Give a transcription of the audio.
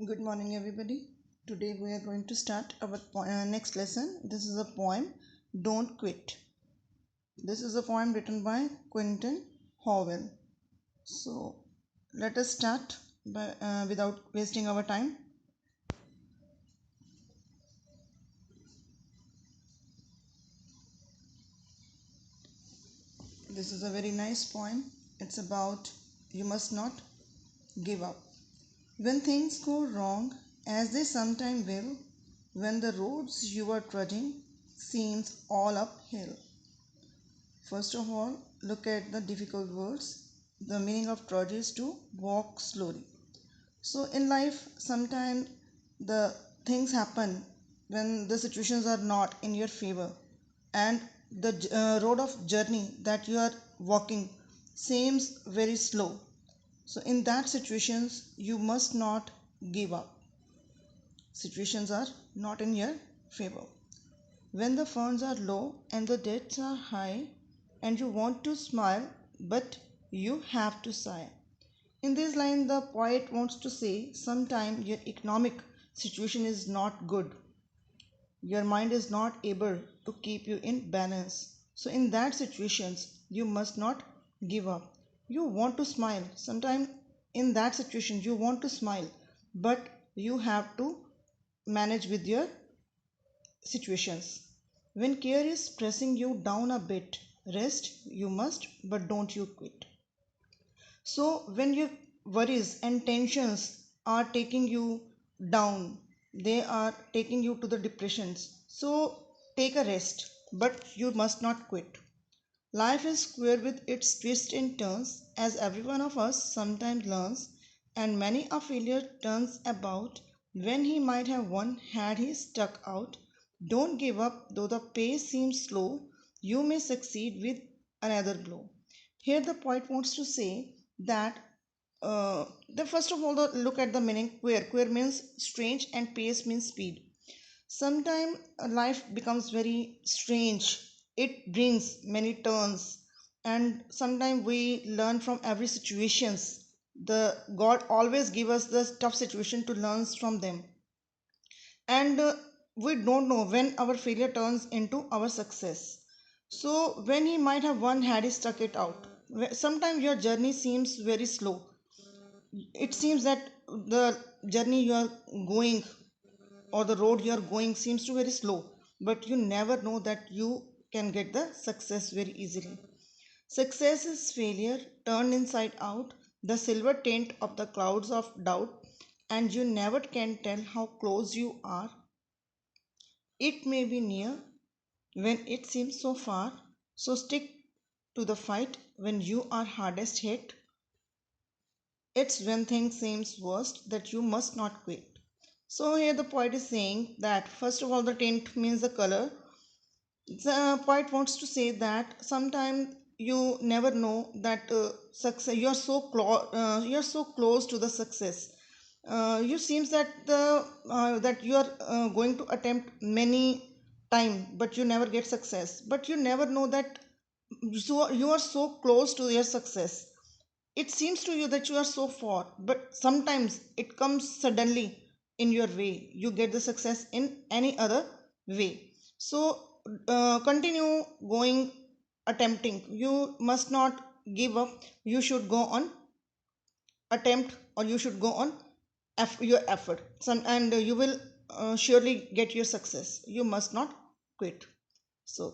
Good morning, everybody. Today we are going to start our next lesson. This is a poem, Don't Quit. This is a poem written by Quentin Howell. So let us start without wasting our time. This is a very nice poem. It's about you must not give up. When things go wrong, as they sometimes will, when the roads you are trudging seems all uphill, first of all, look at the difficult words. The meaning of trudge is to walk slowly. So, in life, sometimes the things happen when the situations are not in your favor, and the road of journey that you are walking seems very slow. So, in that situations, you must not give up. Situations are not in your favor. When the funds are low and the debts are high, and you want to smile, but you have to sigh. In this line, the poet wants to say sometimes your economic situation is not good. Your mind is not able to keep you in balance. So, in that situations, you must not give up. You want to smile. Sometimes in that situation, you want to smile, but you have to manage with your situations. When care is pressing you down a bit, rest you must, but don't you quit. So, when your worries and tensions are taking you down, they are taking you to the depressions. So, take a rest, but you must not quit. Life is square with its twists and turns, as every one of us sometimes learns, and many a failure turns about when he might have won had he stuck out. Don't give up, though the pace seems slow, you may succeed with another blow. Here, the poet wants to say that the first of all, look at the meaning queer. Queer means strange, and pace means speed. Sometimes life becomes very strange. It brings many turns, and sometimes we learn from every situations. The God always give us the tough situation to learn from them, and we don't know when our failure turns into our success. So when he might have won had he stuck it out. Sometimes your journey seems very slow. It seems that the journey you are going or the road you are going seems to very slow, but you never know that you can get the success very easily. Success is failure turned inside out, the silver tint of the clouds of doubt, and you never can tell how close you are. It may be near when it seems so far, so stick to the fight when you are hardest hit. It's when things seems worst that you must not quit. So here the poet is saying that first of all the tint means the color. The poet wants to say that sometimes you never know that success you are so close to the success. You seems that the that you are going to attempt many time, but you never get success. But you never know that you are so close to your success. It seems to you that you are so far, but sometimes it comes suddenly in your way. You get the success in any other way. So continue going, attempting. You must not give up. You should go on attempt, or you should go on your effort. And you will surely get your success. You must not quit. So